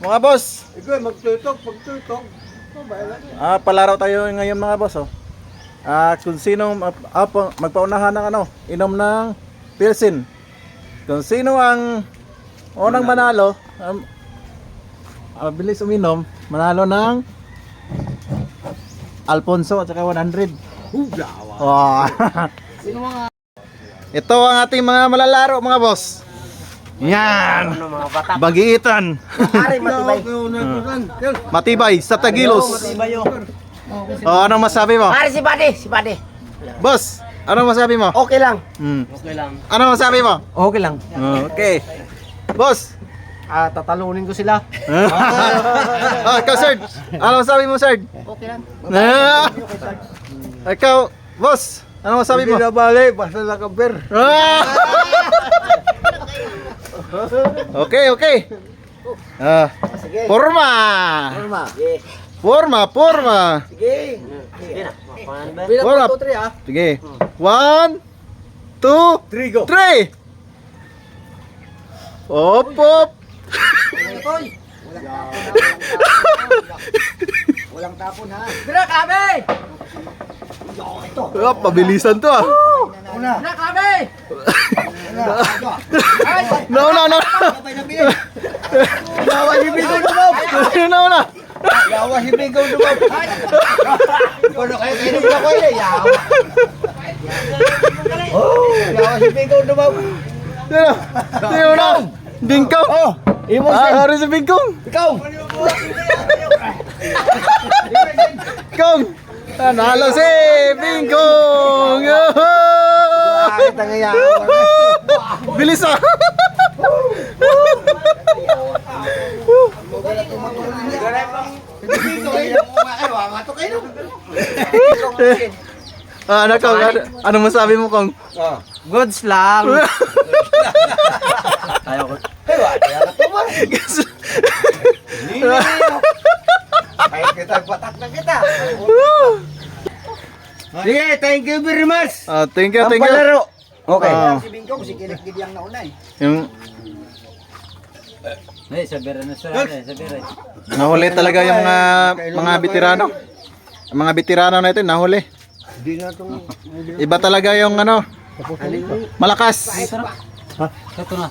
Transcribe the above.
Mga boss. Ikaw, magtutok. Palaro tayo ngayon mga boss. Oh. Kung sino magpaunahan ng inom ng Pilsen. Kung sino ang unang manalo, bilis uminom, manalo ng Alfonso at saka 100. Oh. Ito ang ating mga malalaro mga boss. Yan. Bagiitan. Matibay sa Tagilos. Anong masabi mo? Pare si Pade. Boss, anong masabi mo? Okay lang. Okay lang. Anong masabi mo? Okay lang. Okay. Boss. Tatalunin ko sila. Ikaw, Sir. Anong masabi mo, Sir? Okay lang. Ikaw, boss. Anong masabi mo? Hindi na bali, basta nakaber. Okay. Sige. Forma. Sige. Forma. Sige. Forma. Sige. 1, 2, 3 go. 3. Op. Walang tapon ha. Dira kabe. Pabilisan to ah. Dira kabe. No. Yawa hibigaw dumaw. No. Yawa hibigaw dumaw. Kono kayo kinig na ko eh. Yawa hibigaw dumaw. Sino na? Bingkong. Imo sir. Hari sa Bingkong. Ikaw. Kong. Nanalo si Bingkong. Bakit ang yawa? Bilis ah. Ano Kong? Ano masabi mo Kong? Goods lang. Ayaw ko. Ay kita patak na kita. Sige, thank you very much. Thank you. Okay. Si Bingkong si kilig-kilig yang nauna eh. Yung Sabira na sir. Sabira. nahuli talaga yung mga veterano. Ang mga veterano natin nahuli. Di na tong Iba talaga yung malakas. Ito na.